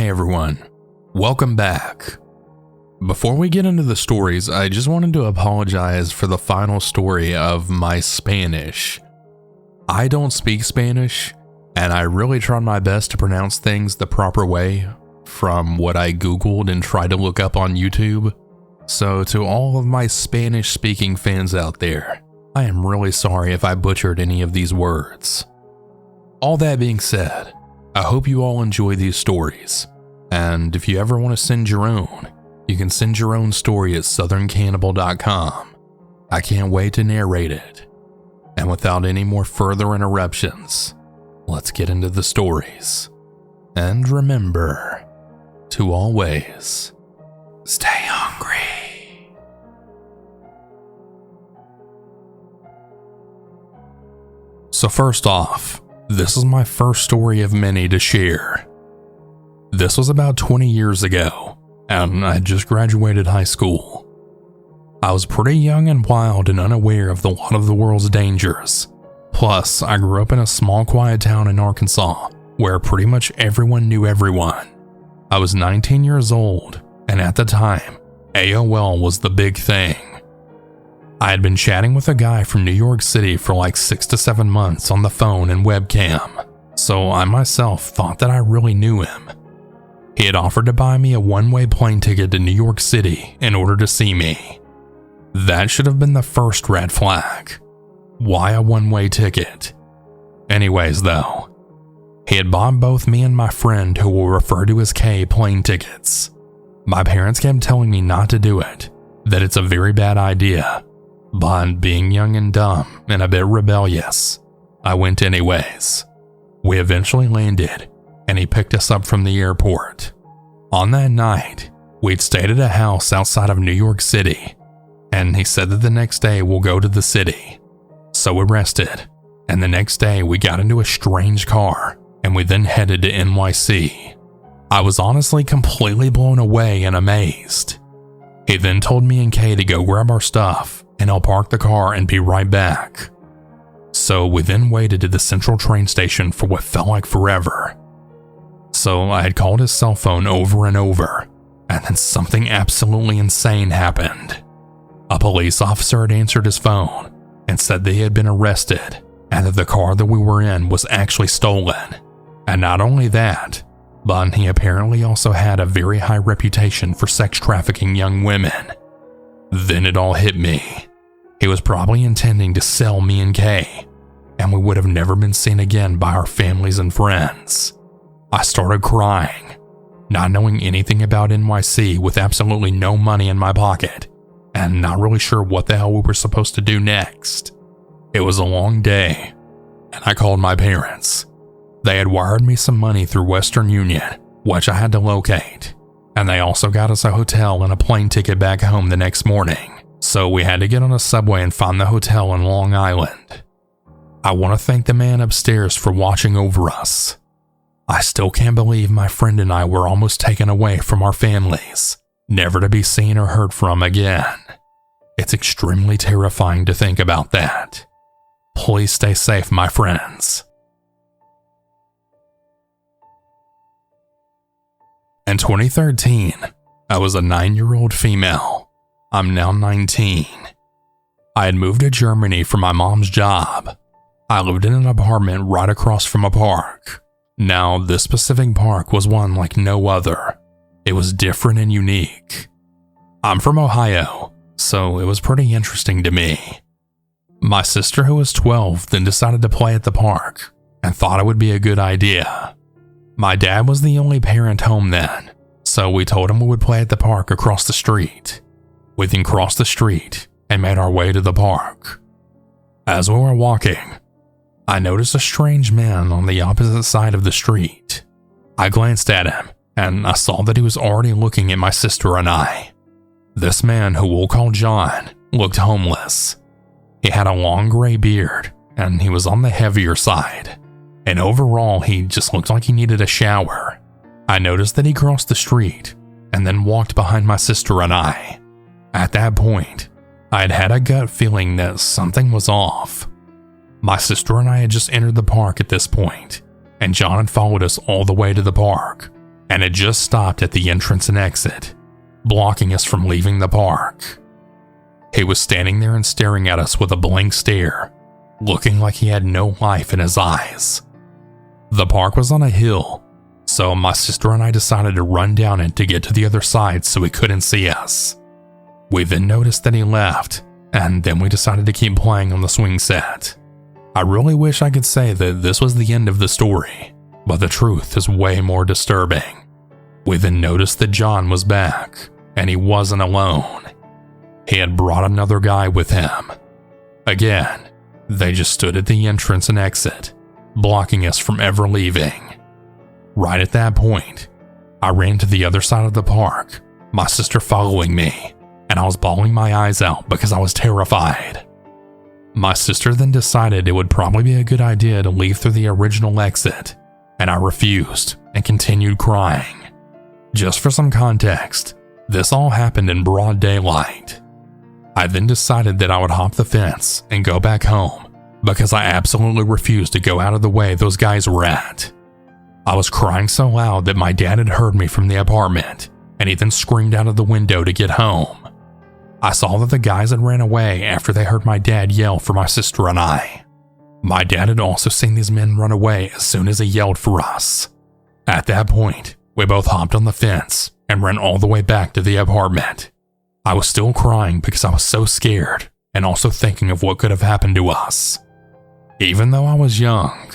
Hey everyone, welcome back. Before we get into the stories, I just wanted to apologize for the final story of my Spanish. I don't speak Spanish, and I really tried my best to pronounce things the proper way from what I googled and tried to look up on YouTube. So to all of my Spanish-speaking fans out there, I am really sorry if I butchered any of these words. All that being said, I hope you all enjoy these stories, and if you ever want to send your own, you can send your own story at southerncannibal.com. I can't wait to narrate it. And without any more further interruptions, let's get into the stories. And remember to always stay hungry. So first off, this is my first story of many to share. This was about 20 years ago, and I had just graduated high school. I was pretty young and wild and unaware of a lot of the world's dangers. Plus, I grew up in a small quiet town in Arkansas, where pretty much everyone knew everyone. I was 19 years old, and at the time, AOL was the big thing. I had been chatting with a guy from New York City for like 6 to 7 months on the phone and webcam, so I myself thought that I really knew him. He had offered to buy me a one-way plane ticket to New York City in order to see me. That should have been the first red flag. Why a one-way ticket? Anyways though, he had bought both me and my friend, who we'll refer to as K, plane tickets. My parents kept telling me not to do it, that it's a very bad idea. But being young and dumb and a bit rebellious, I went anyways. We eventually landed, and he picked us up from the airport. On that night, we'd stayed at a house outside of New York City, and he said that the next day we'll go to the city. So we rested, and the next day we got into a strange car, and we then headed to NYC. I was honestly completely blown away and amazed. He then told me and Kay to go grab our stuff, and I'll park the car and be right back. So we then waited at the central train station for what felt like forever. So I had called his cell phone over and over, and then something absolutely insane happened. A police officer had answered his phone and said that he had been arrested and that the car that we were in was actually stolen. And not only that, but he apparently also had a very high reputation for sex trafficking young women. Then it all hit me. He was probably intending to sell me and Kay, and we would have never been seen again by our families and friends. I started crying, not knowing anything about NYC, with absolutely no money in my pocket, and not really sure what the hell we were supposed to do next. It was a long day, and I called my parents. They had wired me some money through Western Union, which I had to locate, and they also got us a hotel and a plane ticket back home the next morning, so we had to get on a subway and find the hotel in Long Island. I want to thank the man upstairs for watching over us. I still can't believe my friend and I were almost taken away from our families, never to be seen or heard from again. It's extremely terrifying to think about that. Please stay safe, my friends. In 2013, I was a 9-year-old female. I'm now 19. I had moved to Germany for my mom's job. I lived in an apartment right across from a park. Now, this specific park was one like no other. It was different and unique. I'm from Ohio, so it was pretty interesting to me. My sister, who was 12, then decided to play at the park and thought it would be a good idea. My dad was the only parent home then, so we told him we would play at the park across the street. We then crossed the street and made our way to the park. As we were walking, I noticed a strange man on the opposite side of the street. I glanced at him, and I saw that he was already looking at my sister and I. This man, who we'll call John, looked homeless. He had a long gray beard, and he was on the heavier side. And overall, he just looked like he needed a shower. I noticed that he crossed the street, and then walked behind my sister and I. At that point, I had had a gut feeling that something was off. My sister and I had just entered the park at this point, and John had followed us all the way to the park, and it just stopped at the entrance and exit, blocking us from leaving the park. He was standing there and staring at us with a blank stare, looking like he had no life in his eyes. The park was on a hill, so my sister and I decided to run down it to get to the other side so he couldn't see us. We then noticed that he left, and then we decided to keep playing on the swing set. I really wish I could say that this was the end of the story, but the truth is way more disturbing. We then noticed that John was back, and he wasn't alone. He had brought another guy with him. Again, they just stood at the entrance and exit, blocking us from ever leaving. Right at that point, I ran to the other side of the park, my sister following me, and I was bawling my eyes out because I was terrified. My sister then decided it would probably be a good idea to leave through the original exit, and I refused and continued crying. Just for some context, this all happened in broad daylight. I then decided that I would hop the fence and go back home because I absolutely refused to go out of the way those guys were at. I was crying so loud that my dad had heard me from the apartment, and he then screamed out of the window to get home. I saw that the guys had ran away after they heard my dad yell for my sister and I. My dad had also seen these men run away as soon as he yelled for us. At that point, we both hopped on the fence and ran all the way back to the apartment. I was still crying because I was so scared and also thinking of what could have happened to us. Even though I was young,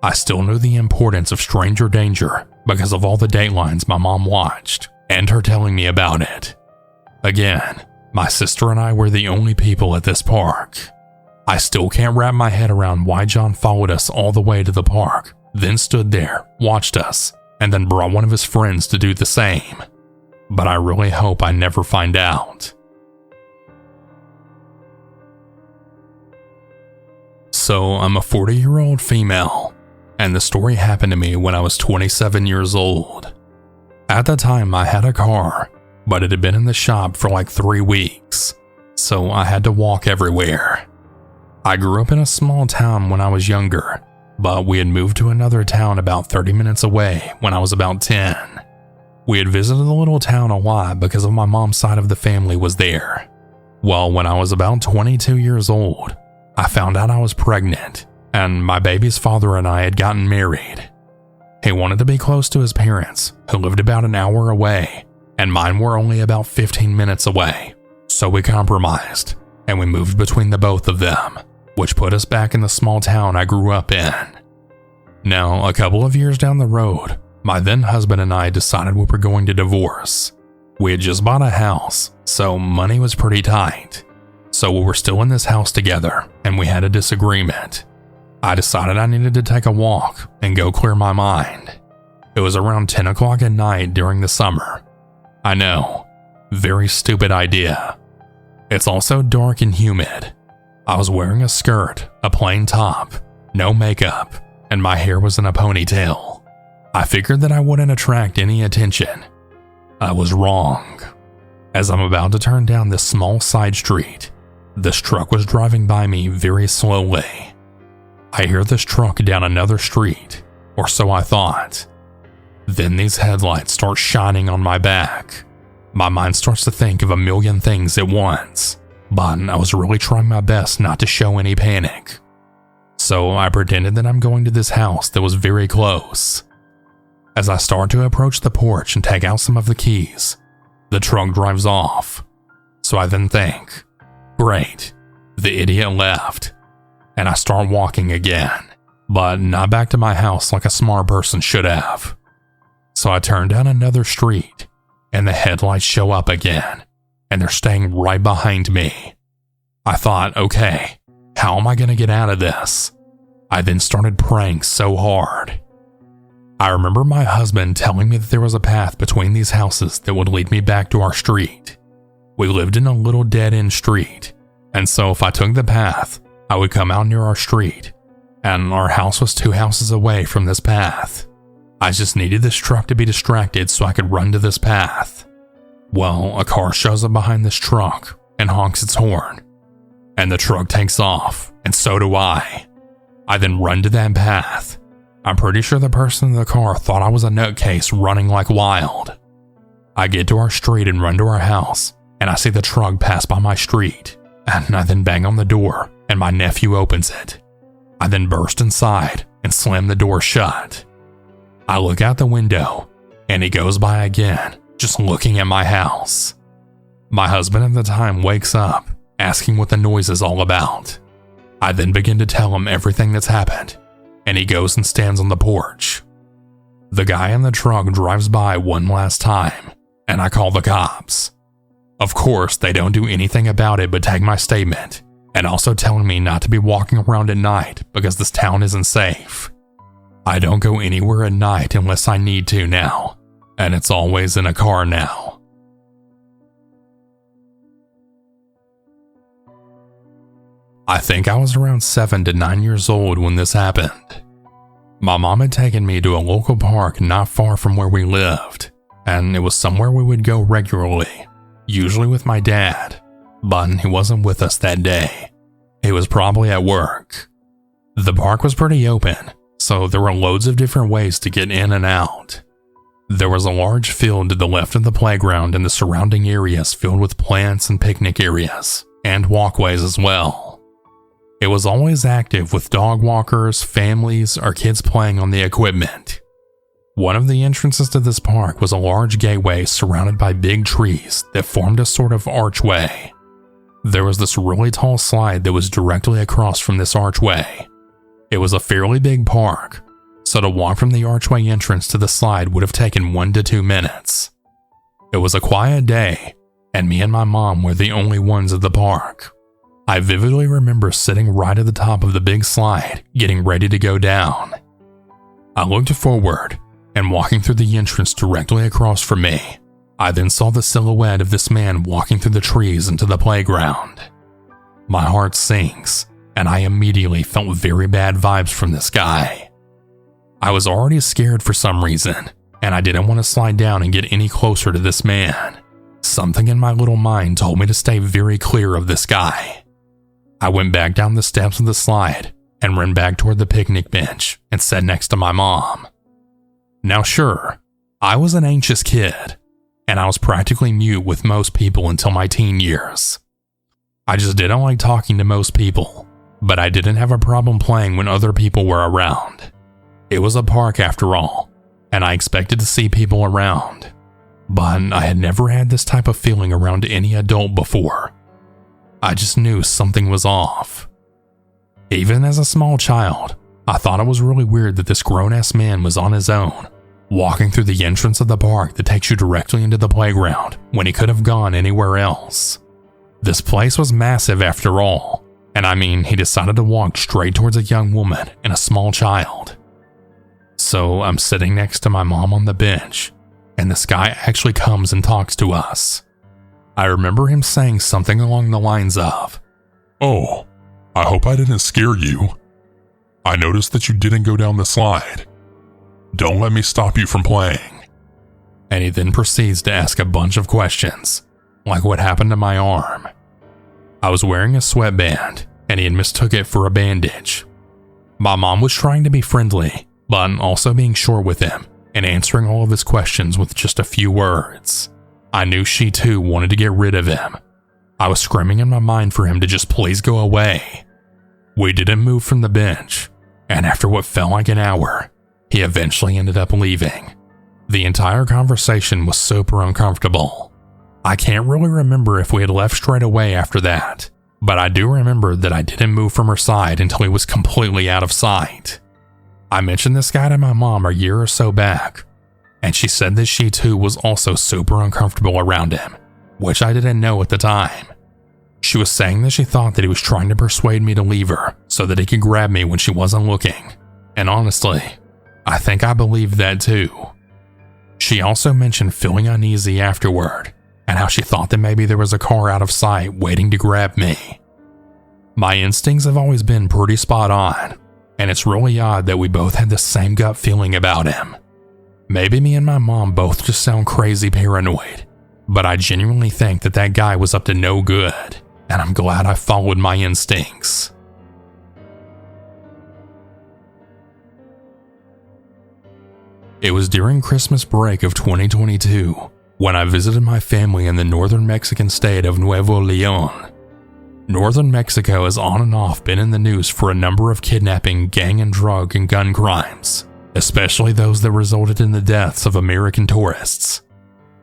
I still knew the importance of stranger danger because of all the Datelines my mom watched and her telling me about it. Again, my sister and I were the only people at this park. I still can't wrap my head around why John followed us all the way to the park, then stood there, watched us, and then brought one of his friends to do the same. But I really hope I never find out. So I'm a 40-year-old female, and the story happened to me when I was 27 years old. At the time I had a car, but it had been in the shop for like 3 weeks, so I had to walk everywhere. I grew up in a small town when I was younger, but we had moved to another town about 30 minutes away when I was about 10. We had visited the little town a lot because of my mom's side of the family was there. Well, when I was about 22 years old, I found out I was pregnant, and my baby's father and I had gotten married. He wanted to be close to his parents, who lived about an hour away, and mine were only about 15 minutes away, so we compromised, and we moved between the both of them, which put us back in the small town I grew up in. Now, a couple of years down the road, my then husband and I decided we were going to divorce. We had just bought a house, so money was pretty tight. So we were still in this house together, and we had a disagreement. I decided I needed to take a walk and go clear my mind. It was around 10 o'clock at night during the summer. I know, very stupid idea. It's also dark and humid. I was wearing a skirt, a plain top, no makeup, and my hair was in a ponytail. I figured that I wouldn't attract any attention. I was wrong. As I'm about to turn down this small side street, this truck was driving by me very slowly. I hear this truck down another street, or so I thought. Then these headlights start shining on my back. My mind starts to think of a million things at once, but I was really trying my best not to show any panic. So I pretended that I'm going to this house that was very close. As I start to approach the porch and take out some of the keys, the truck drives off. So I then think, great, the idiot left, and I start walking again, but not back to my house like a smart person should have. So I turn down another street, and the headlights show up again, and they're staying right behind me. I thought, okay, how am I going to get out of this? I then started praying so hard. I remember my husband telling me that there was a path between these houses that would lead me back to our street. We lived in a little dead-end street, and so if I took the path, I would come out near our street, and our house was 2 houses away from this path. I just needed this truck to be distracted so I could run to this path. Well, a car shows up behind this truck and honks its horn, and the truck takes off, and so do I. I then run to that path. I'm pretty sure the person in the car thought I was a nutcase running like wild. I get to our street and run to our house, and I see the truck pass by my street, and I then bang on the door, and my nephew opens it. I then burst inside and slam the door shut. I look out the window, and he goes by again, just looking at my house. My husband at the time wakes up, asking what the noise is all about. I then begin to tell him everything that's happened, and he goes and stands on the porch. The guy in the truck drives by one last time, and I call the cops. Of course, they don't do anything about it but take my statement, and also telling me not to be walking around at night because this town isn't safe. I don't go anywhere at night unless I need to now, and it's always in a car now. I think I was around 7 to 9 years old when this happened. My mom had taken me to a local park not far from where we lived, and it was somewhere we would go regularly, usually with my dad, but he wasn't with us that day. He was probably at work. The park was pretty open, so there were loads of different ways to get in and out. There was a large field to the left of the playground and the surrounding areas filled with plants and picnic areas, and walkways as well. It was always active with dog walkers, families, or kids playing on the equipment. One of the entrances to this park was a large gateway surrounded by big trees that formed a sort of archway. There was this really tall slide that was directly across from this archway. It was a fairly big park, so to walk from the archway entrance to the slide would have taken 1 to 2 minutes. It was a quiet day, and me and my mom were the only ones at the park. I vividly remember sitting right at the top of the big slide, getting ready to go down. I looked forward, and walking through the entrance directly across from me, I then saw the silhouette of this man walking through the trees into the playground. My heart sinks, and I immediately felt very bad vibes from this guy. I was already scared for some reason, and I didn't want to slide down and get any closer to this man. Something in my little mind told me to stay very clear of this guy. I went back down the steps of the slide and ran back toward the picnic bench and sat next to my mom. Now sure, I was an anxious kid, and I was practically mute with most people until my teen years. I just didn't like talking to most people, but I didn't have a problem playing when other people were around. It was a park after all, and I expected to see people around, but I had never had this type of feeling around any adult before. I just knew something was off. Even as a small child, I thought it was really weird that this grown-ass man was on his own, walking through the entrance of the park that takes you directly into the playground when he could have gone anywhere else. This place was massive after all, and I mean, he decided to walk straight towards a young woman and a small child. So I'm sitting next to my mom on the bench, and this guy actually comes and talks to us. I remember him saying something along the lines of, "Oh, I hope I didn't scare you. I noticed that you didn't go down the slide. Don't let me stop you from playing." And he then proceeds to ask a bunch of questions, like what happened to my arm. I was wearing a sweatband, and he had mistook it for a bandage. My mom was trying to be friendly, but also being short with him, and answering all of his questions with just a few words. I knew she too wanted to get rid of him. I was screaming in my mind for him to just please go away. We didn't move from the bench, and after what felt like an hour, he eventually ended up leaving. The entire conversation was super uncomfortable. I can't really remember if we had left straight away after that, but I do remember that I didn't move from her side until he was completely out of sight. I mentioned this guy to my mom a year or so back, and she said that she too was also super uncomfortable around him, which I didn't know at the time. She was saying that she thought that he was trying to persuade me to leave her so that he could grab me when she wasn't looking, and honestly, I think I believed that too. She also mentioned feeling uneasy afterward, and how she thought that maybe there was a car out of sight waiting to grab me. My instincts have always been pretty spot on, and it's really odd that we both had the same gut feeling about him. Maybe me and my mom both just sound crazy paranoid, but I genuinely think that that guy was up to no good, and I'm glad I followed my instincts. It was during Christmas break of 2022 when I visited my family in the northern Mexican state of Nuevo León. Northern Mexico has on and off been in the news for a number of kidnapping, gang and drug and gun crimes, especially those that resulted in the deaths of American tourists.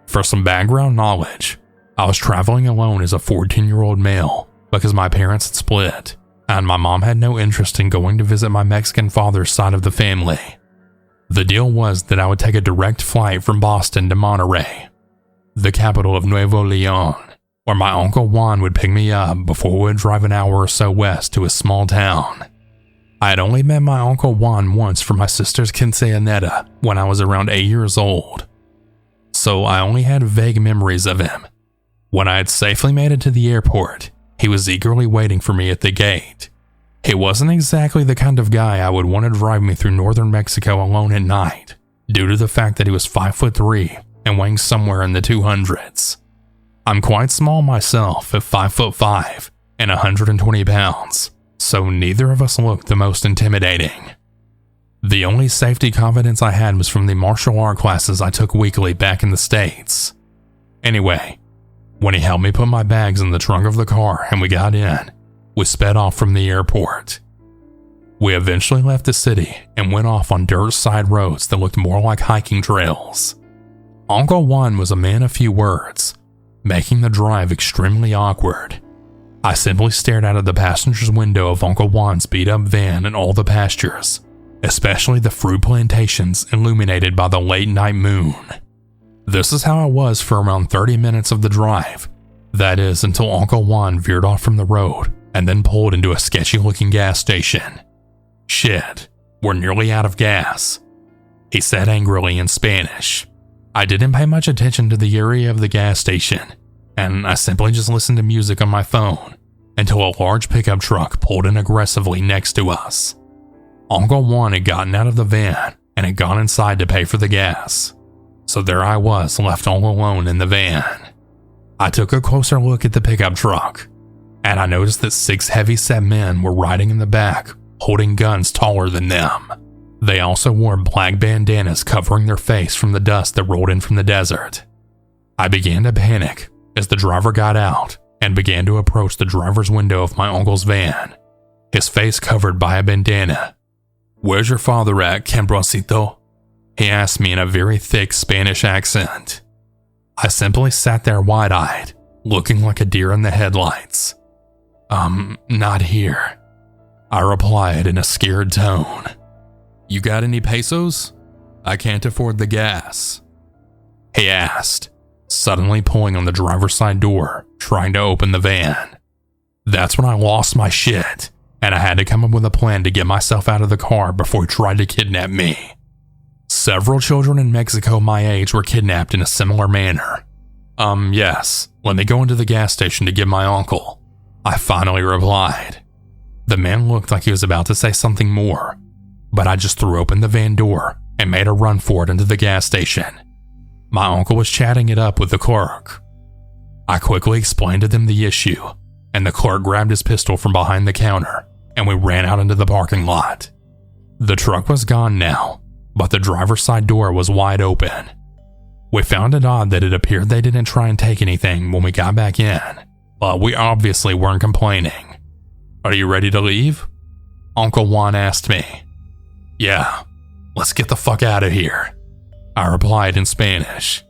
For some background knowledge, I was traveling alone as a 14-year-old male because my parents had split, and my mom had no interest in going to visit my Mexican father's side of the family. The deal was that I would take a direct flight from Boston to Monterrey, the capital of Nuevo León, where my Uncle Juan would pick me up before we would drive an hour or so west to a small town. I had only met my Uncle Juan once for my sister's quinceañera when I was around 8 years old, so I only had vague memories of him. When I had safely made it to the airport, he was eagerly waiting for me at the gate. He wasn't exactly the kind of guy I would want to drive me through northern Mexico alone at night, due to the fact that he was 5'3" and weighing somewhere in the 200s. I'm quite small myself at 5'5" and 120 pounds, so neither of us looked the most intimidating. The only safety confidence I had was from the martial art classes I took weekly back in the States. Anyway, when he helped me put my bags in the trunk of the car and we got in, we sped off from the airport. We eventually left the city and went off on dirt side roads that looked more like hiking trails. Uncle Juan was a man of few words, making the drive extremely awkward. I simply stared out of the passenger's window of Uncle Juan's beat-up van and all the pastures, especially the fruit plantations illuminated by the late-night moon. This is how it was for around 30 minutes of the drive, that is until Uncle Juan veered off from the road and then pulled into a sketchy-looking gas station. "Shit, we're nearly out of gas," he said angrily in Spanish. I didn't pay much attention to the area of the gas station, and I simply just listened to music on my phone until a large pickup truck pulled in aggressively next to us. Uncle Juan had gotten out of the van and had gone inside to pay for the gas, so there I was left all alone in the van. I took a closer look at the pickup truck, and I noticed that 6 heavy-set men were riding in the back, holding guns taller than them. They also wore black bandanas covering their face from the dust that rolled in from the desert. I began to panic as the driver got out and began to approach the driver's window of my uncle's van, his face covered by a bandana. "Where's your father at, Cambroncito?" he asked me in a very thick Spanish accent. I simply sat there wide-eyed, looking like a deer in the headlights. Not here," I replied in a scared tone. "You got any pesos? I can't afford the gas," he asked, suddenly pulling on the driver's side door, trying to open the van. That's when I lost my shit, and I had to come up with a plan to get myself out of the car before he tried to kidnap me. Several children in Mexico my age were kidnapped in a similar manner. Yes, let me go into the gas station to get my uncle," I finally replied. The man looked like he was about to say something more, but I just threw open the van door and made a run for it into the gas station. My uncle was chatting it up with the clerk. I quickly explained to them the issue, and the clerk grabbed his pistol from behind the counter, and we ran out into the parking lot. The truck was gone now, but the driver's side door was wide open. We found it odd that it appeared they didn't try and take anything when we got back in, but we obviously weren't complaining. "Are you ready to leave?" Uncle Juan asked me. "Yeah, let's get the fuck out of here," I replied in Spanish.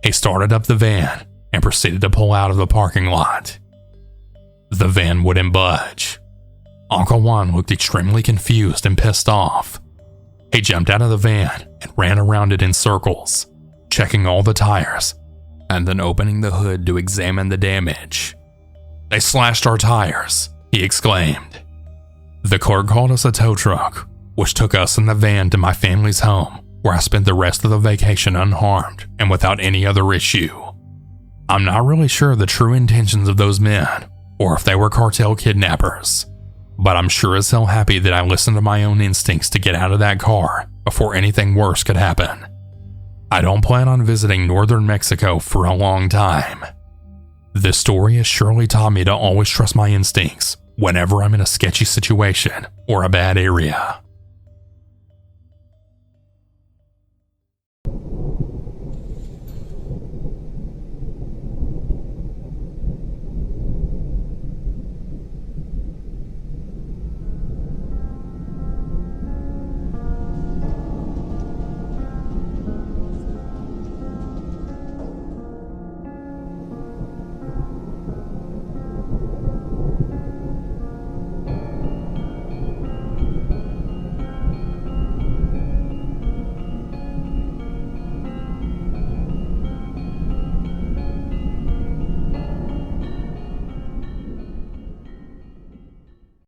He started up the van and proceeded to pull out of the parking lot. The van wouldn't budge. Uncle Juan looked extremely confused and pissed off. He jumped out of the van and ran around it in circles, checking all the tires, and then opening the hood to examine the damage. "They slashed our tires," he exclaimed. The clerk called us a tow truck, which took us in the van to my family's home, where I spent the rest of the vacation unharmed and without any other issue. I'm not really sure the true intentions of those men, or if they were cartel kidnappers, but I'm sure as hell happy that I listened to my own instincts to get out of that car before anything worse could happen. I don't plan on visiting northern Mexico for a long time. This story has surely taught me to always trust my instincts whenever I'm in a sketchy situation or a bad area.